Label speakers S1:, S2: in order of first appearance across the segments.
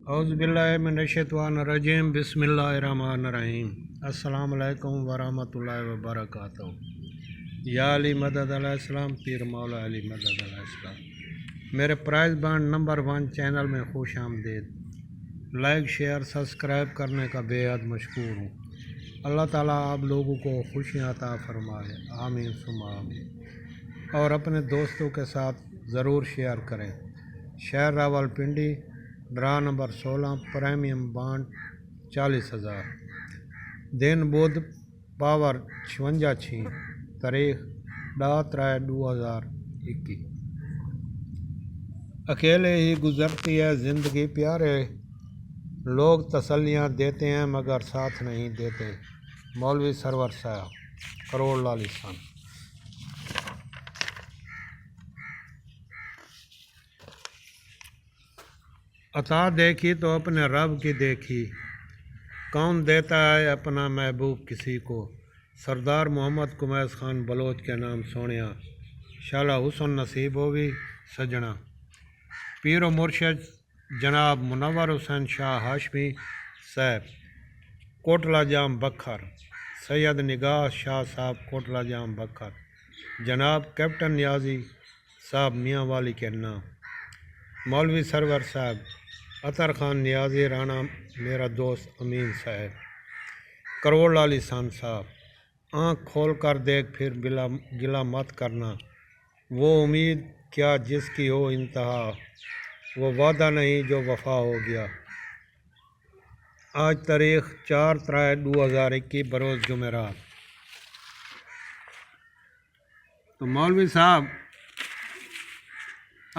S1: औज़ुबिल्लाहिमिनश्शैतानिर्रजीम बिस्मिल्लाहिर्रहमानिर्रहीम। अस्सलाम वालेकुम वरहमतुल्लाहि वबरकातुहू। या अली मदद अलैहिस्सलाम, पीर मौला अली मदद अलैहिस्सलाम। मेरे प्राइज़ बांड नंबर 1 चैनल में खुश आमदीद। लाइक शेयर सब्सक्राइब करने का बेहद मशकूर हूँ। अल्लाह ताला आप लोगों को खुशियाँ अता फरमाए, आमीन सुम्मा आमीन। और अपने दोस्तों के साथ ज़रूर शेयर करें। शहर Rawalpindi, draw number 16, premium bond 40,000। दिन बुध, पावर 56, तारीख 10/3/2021। अकेले ही गुजरती है ज़िंदगी प्यारे, लोग तसल्लियाँ देते हैं मगर साथ नहीं देते। मौलवी सरवर साहब, करोड़ लालिसान। अता देखी तो अपने रब की देखी, कौन देता है अपना महबूब किसी को। सरदार मोहम्मद कुमैस खान बलोच के नाम सोनिया, शाला हुसन नसीब होवी सजना। पीरो मुर्शद जनाब मुनव्वर हुसैन शाह हाशमी साहब, कोटला जाम बखर। सैयद निगाह शाह साहब, कोटला जाम बखर। जनाब कैप्टन नियाजी साहब, मियाँ वाली के नाम। मौलवी सरवर साहब, अतर खान नियाजी राना, मेरा दोस्त अमीन साहब। करोड़ लालिसान साहब, आँख खोल कर देख फिर गिला मत करना। वो उम्मीद क्या जिसकी हो इंतहा, वो वादा नहीं जो वफा हो गया। आज तारीख 4/3/2021 बरोज़ जुमेरात। तो मौलवी साहब,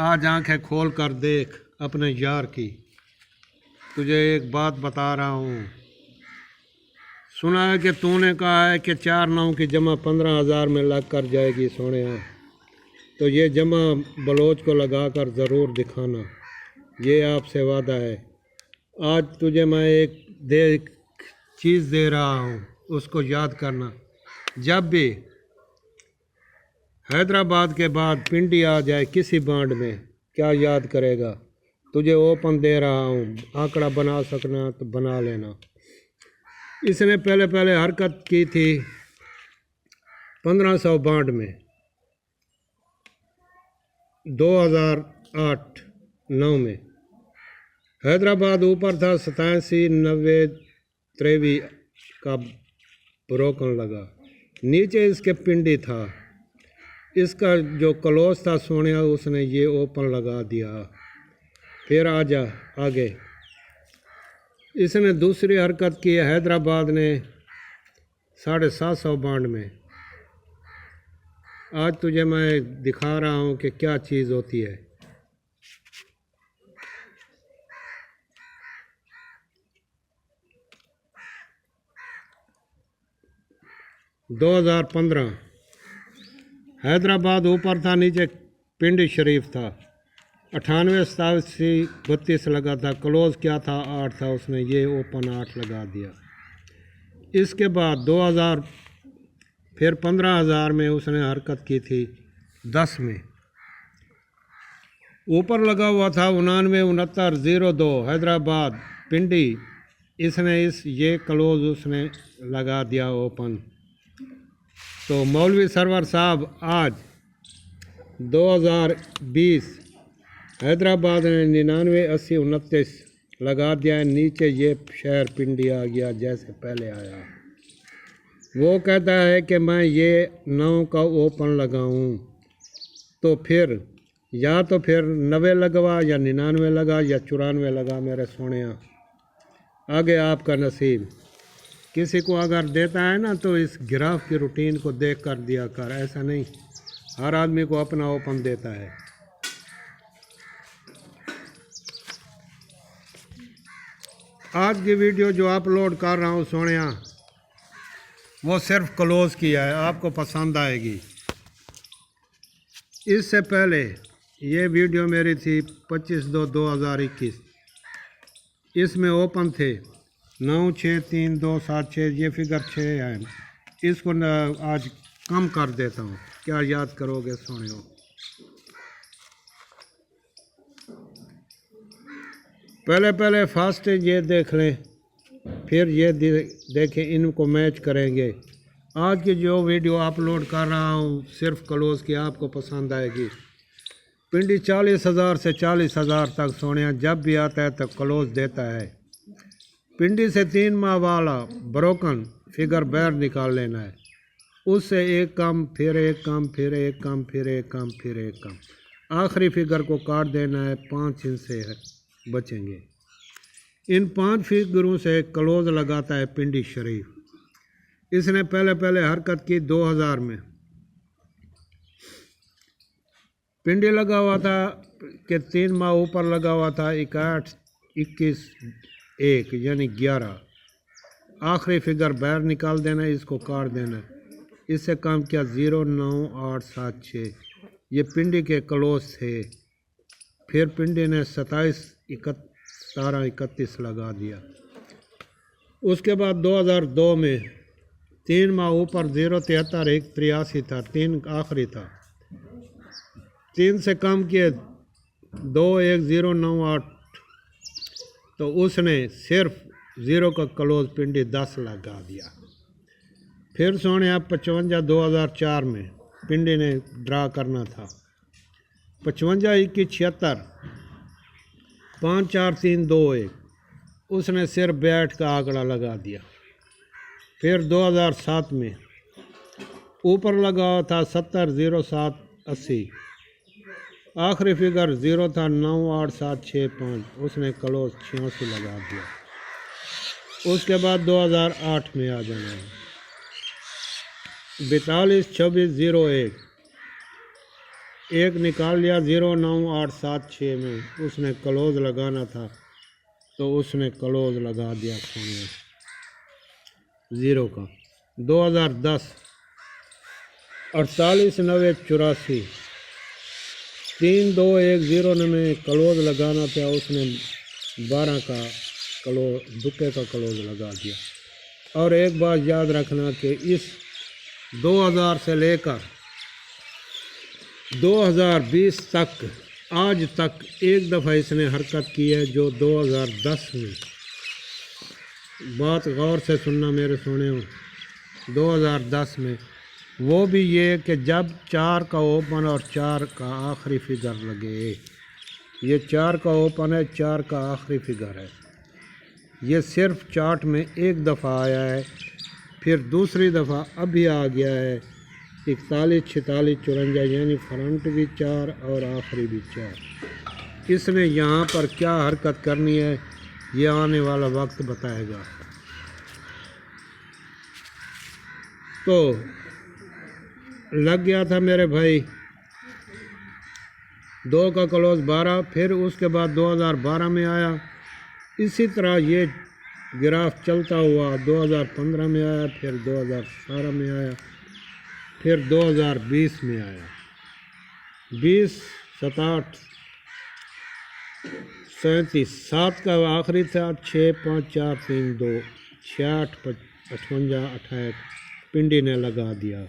S1: आज आंखें खोल कर देख अपने यार की। तुझे एक बात बता रहा हूँ। सुना है कि तूने कहा है कि 4/9 की जमा 15,000 में लग कर जाएगी सोने। तो ये जमा बलोच को लगा कर ज़रूर दिखाना, ये आपसे वादा है। आज तुझे मैं एक चीज़ दे रहा हूँ, उसको याद करना। जब भी हैदराबाद के बाद पिंडी आ जाए किसी बांड में, क्या याद करेगा? तुझे ओपन दे रहा हूँ, आंकड़ा बना सकना तो बना लेना। इसने पहले हरकत की थी 1500 बांड में 2008-9 में। हैदराबाद ऊपर था 87-90-93 का ब्रोकन लगा। नीचे इसके पिंडी था। इसका जो क्लोज था सोनिया, उसने ये ओपन लगा दिया। फिर आगे इसने दूसरी हरकत की हैदराबाद ने 750 बांड में। आज तुझे मैं दिखा रहा हूँ कि क्या चीज़ होती है। (2015) हैदराबाद ऊपर था, नीचे पिंडी शरीफ था। 98-87-32 लगा था। क्लोज क्या था? 8 था। उसने ये ओपन 8 लगा दिया। इसके बाद 2000 फिर 15,000 में उसने हरकत की थी 10 में। ऊपर लगा हुआ था 99-69-02 हैदराबाद पिंडी। इसने ये क्लोज उसने लगा दिया ओपन। तो मौलवी सरवर साहब, आज 2020 हैदराबाद ने 99-80-29 लगा दिया। नीचे ये शहर पिंडी आ गया जैसे पहले आया। वो कहता है कि मैं ये 9 का ओपन लगाऊं, तो फिर 90 लगवा या 99 लगा या 94 लगा। मेरे सोने, आगे आपका नसीब। किसी को अगर देता है ना, तो इस गिराफ की रूटीन को देख कर दिया कर। ऐसा नहीं हर आदमी को अपना ओपन देता है। आज की वीडियो जो अपलोड कर रहा हूँ सोनिया, वो सिर्फ क्लोज किया है, आपको पसंद आएगी। इससे पहले ये वीडियो मेरी थी 25/2/2021। इसमें ओपन थे 9, 6, 3, 2, 7, 6। ये फिगर 6 है। इसको आज कम कर देता हूँ। क्या याद करोगे सोनियो? पहले पहले फास्ट ये देख लें, फिर ये देखें, इनको मैच करेंगे। आज की जो वीडियो अपलोड कर रहा हूँ सिर्फ क्लोज की, आपको पसंद आएगी। पिंडी 40,000 से 40,000 तक सोनिया जब भी आता है तो क्लोज देता है। पिंडी से 3 माह वाला ब्रोकन फिगर बाहर निकाल लेना है, उससे एक कम, फिर एक कम, फिर एक कम, फिर एक कम, फिर एक कम, आखिरी फिगर को काट देना है। 5 हिस्से बचेंगे। इन 5 फिगरों से क्लोज लगाता है पिंडी शरीफ। इसने पहले पहले हरकत की 2000 में। पिंडी लगा हुआ था कि 3 माह ऊपर लगा हुआ था 61, 21, 1 यानी 11। आखिरी फिगर बाहर निकाल देना, इसको काट देना। इससे कम किया 0, 9, 8, 7, 6। ये पिंडी के क्लोज थे। फिर पिंडी ने 27, 17, 31 लगा दिया। उसके बाद 2002 में 3 माह ऊपर 0, 73, 1, 83 था। 3 आखिरी था। 3 से कम किए 2, 1, 0, 9, 8। तो उसने सिर्फ 0 का क्लोज पिंडी 10 लगा दिया। फिर सोने 55 2004 में पिंडी ने ड्रा करना था। 55, 21, 76, 5, 4, 3, 2, 1। उसने सिर्फ बैट का आंकड़ा लगा दिया। फिर 2007 में ऊपर लगा था 70, 0, 7, 80। आखिरी फिगर 0 था, 9, 8, 7, 6, 5। उसने क्लोज 86 लगा दिया। उसके बाद 2008 में आ जाना है। 42, 26, 0, 1। 1 निकाल लिया 0, 9, 8, 7, 6 में। उसने क्लोज लगाना था तो उसने क्लोज लगा दिया सोने 0 का। 2010 48, 90, 84। 3, 2, 1, 0 में क्लोज लगाना था, उसने 12 का क्लोज, दुक्के का क्लोज लगा दिया। और एक बात याद रखना कि इस 2000 से लेकर 2020 तक, आज तक एक दफ़ा इसने हरकत की है, जो 2010 में। बात गौर से सुनना मेरे सोने हो। 2010 में वो भी ये कि जब 4 का ओपन और 4 का आखिरी फिगर लगे। ये 4 का ओपन है, 4 का आखिरी फिगर है। ये सिर्फ चार्ट में एक दफ़ा आया है, फिर दूसरी दफ़ा अभी आ गया है 41, 46, 54, यानी फ्रंट भी 4 और आखिरी भी 4। इसने यहाँ पर क्या हरकत करनी है ये आने वाला वक्त बताएगा। तो लग गया था मेरे भाई 2 का क्लोज 12। फिर उसके बाद 2012 में आया। इसी तरह ये ग्राफ चलता हुआ 2015 में आया, फिर 2017 में आया, फिर 2020 में आया। 20, 27, 37, 7 का आखिरी था, 6, 5, 4, 3, 2, 66, 55, 58 पिंडी ने लगा दिया।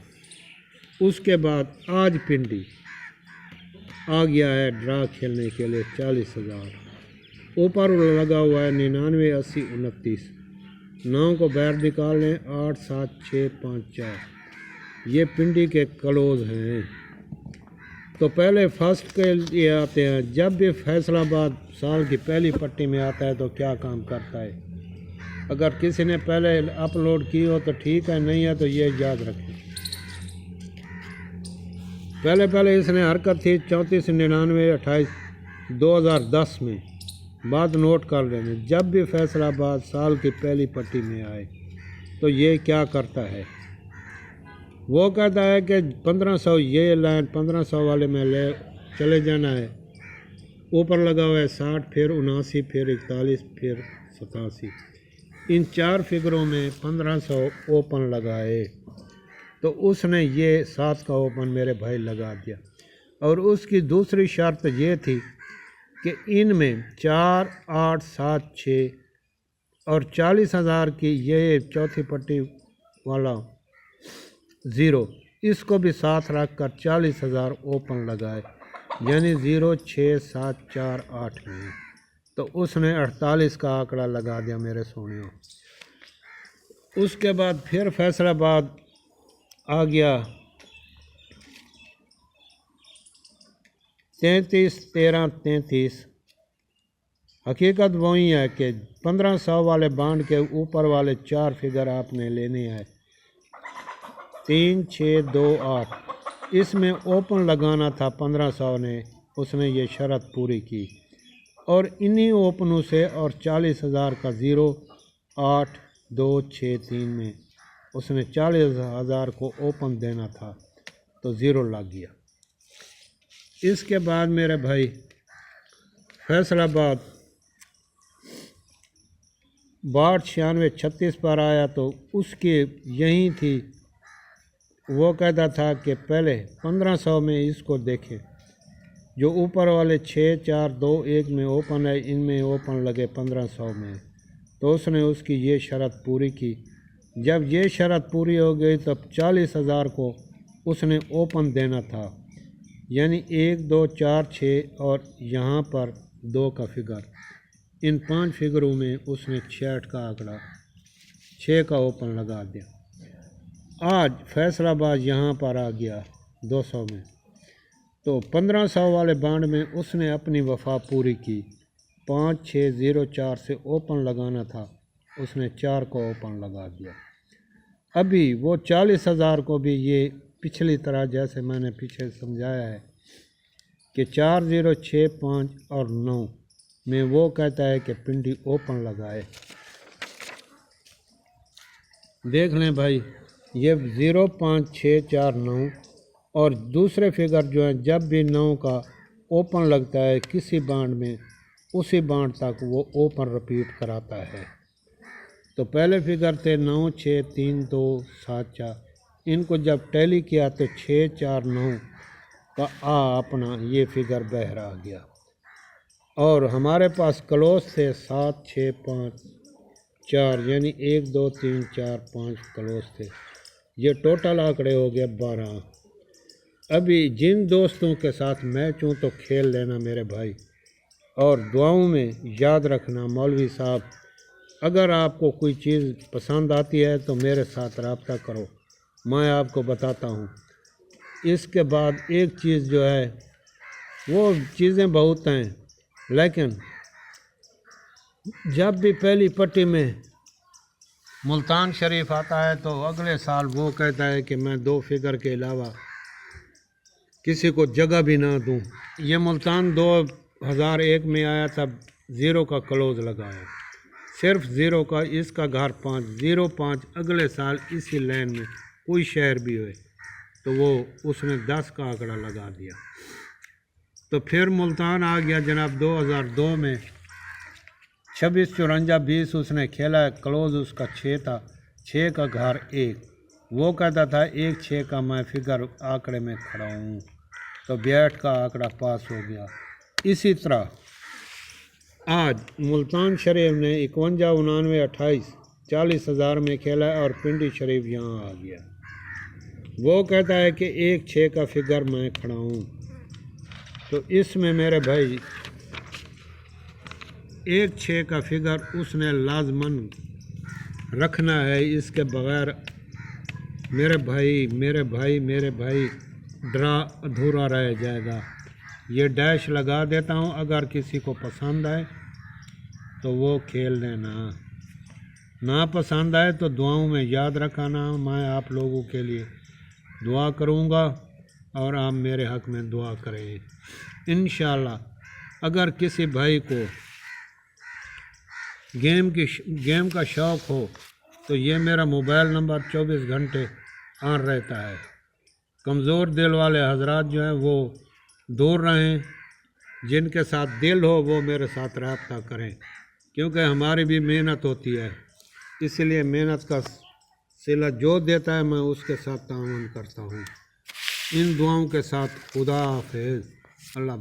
S1: उसके बाद आज पिंडी आ गया है ड्रा खेलने के लिए 40,000। ऊपर लगा हुआ है 99, 80, 29। 9 को बाहर निकाल लें, 8, 7, 6, 5, 4। ये पिंडी के क्लोज हैं। तो पहले फर्स्ट के लिए आते हैं। जब भी फैसलाबाद साल की पहली पट्टी में आता है तो क्या काम करता है। अगर किसी ने पहले अपलोड की हो तो ठीक है, नहीं है तो ये याद रखें। पहले पहले इसने हरकत थी 34, 99, 28 2010 में। बात नोट कर लेंगे। जब भी फैसलाबाद साल की पहली पट्टी में आए तो ये क्या करता है, वो कहता है कि 1500, ये लाइन 1500 वाले में ले चले जाना है। ऊपर लगा हुआ है 60, फिर 79, फिर 41, फिर 87। इन 4 फिगरों में 1500 ओपन लगाए तो उसने ये 7 का ओपन मेरे भाई लगा दिया। और उसकी दूसरी शर्त ये थी कि इनमें 4, 8, 7, 6 और 40,000 की ये चौथी पट्टी वाला 0, इसको भी साथ रख कर 40,000 ओपन लगाए, यानी 0, 6, 7, 4, 8 में। तो उसने 48 का आंकड़ा लगा दिया मेरे सोनियों। उसके बाद फिर फैसलाबाद आ गया 33-13-33। हकीकत वही है कि 1500 वाले बांड के ऊपर वाले 4 फिगर आपने लेने हैं, 3, 6, 2, 8। इसमें ओपन लगाना था 1500 ने, उसने ये शर्त पूरी की और इन्हीं ओपनों से और 40,000 का 0, 8, 2, 6, 3 में उसने 40,000 को ओपन देना था तो 0 लग गया। इसके बाद मेरे भाई फैसलाबाद 62-96-36 पर आया तो उसके यही थी। वो कहता था कि पहले 1500 में इसको देखें, जो ऊपर वाले 6, 4, 2, 1 में ओपन है, इनमें ओपन लगे 1500 में। तो उसने उसकी ये शर्त पूरी की। जब ये शर्त पूरी हो गई तब 40,000 को उसने ओपन देना था, यानी 1, 2, 4, 6 और यहाँ पर 2 का फिगर। इन 5 फिगरों में उसने 66 का आंकड़ा 6 का ओपन लगा दिया। आज फैसलाबाद यहाँ पर आ गया 200 में, तो 1500 वाले बांड में उसने अपनी वफा पूरी की। 5, 6, 0, 4 से ओपन लगाना था, उसने 4 को ओपन लगा दिया। अभी वो 40,000 को भी ये पिछली तरह जैसे मैंने पीछे समझाया है कि 4, 0, 6, 5 और 9 में वो कहता है कि पिंडी ओपन लगाए। देख लें भाई, ये 0, 5, 6, 4, 9 और दूसरे फिगर जो हैं, जब भी 9 का ओपन लगता है किसी बांड में, उसी बांड तक वो ओपन रिपीट कराता है। तो पहले फिगर थे 9, 6, 3, 2, 7, 4। इनको जब टैली किया तो 6, 4, 9 का अपना ये फिगर बाहर आ गया। और हमारे पास क्लोज थे 7, 6, 5, 4, यानी 1, 2, 3, 4, 5 क्लोज थे। ये टोटल आंकड़े हो गए 12। अभी जिन दोस्तों के साथ मैच हूँ तो खेल लेना मेरे भाई, और दुआओं में याद रखना। मौलवी साहब, अगर आपको कोई चीज़ पसंद आती है तो मेरे साथ रब्ता करो, मैं आपको बताता हूँ। इसके बाद एक चीज़ जो है, वो चीज़ें बहुत हैं, लेकिन जब भी पहली पट्टी में मुल्तान शरीफ आता है तो अगले साल वो कहता है कि मैं 2 फिगर के अलावा किसी को जगह भी ना दूं। ये मुल्तान 2001 में आया तब 0 का क्लोज लगाया, सिर्फ 0 का। इसका घर 5, 0, 5 अगले साल इसी लाइन में कोई शहर भी हुए तो वो उसने 10 का आंकड़ा लगा दिया। तो फिर मुल्तान आ गया जनाब 2002 में 26, 54, 20 उसने खेला, क्लोज उसका 6 था, 6 का घर 1। वो कहता था 1, 6 का मैं फिगर आंकड़े में खड़ा हूँ, तो 62 का आंकड़ा पास हो गया। इसी तरह आज मुल्तान शरीफ ने 51, 99, 28, 40,000 में खेला और पिंडी शरीफ यहाँ आ गया। वो कहता है कि 1, 6 का फिगर मैं खड़ा हूँ। तो इसमें मेरे भाई 1, 6 का फिगर उसने लाजमन रखना है, इसके बगैर मेरे भाई ड्रा अधूरा रह जाएगा। ये डैश लगा देता हूँ, अगर किसी को पसंद आए तो वो खेल लेना, ना पसंद आए तो दुआओं में याद रखना। मैं आप लोगों के लिए दुआ करूँगा और आप मेरे हक़ में दुआ करें इंशाअल्लाह। अगर किसी भाई को गेम का शौक़ हो तो ये मेरा मोबाइल नंबर 24 घंटे ऑन रहता है। कमज़ोर दिल वाले हजरात जो हैं वो दूर रहें, जिनके साथ दिल हो वो मेरे साथ रब्ता करें, क्योंकि हमारी भी मेहनत होती है, इसलिए मेहनत का सिला जो देता है मैं उसके साथ ताउन करता हूँ। इन दुआओं के साथ खुदा हाफिज़, अल्लाह।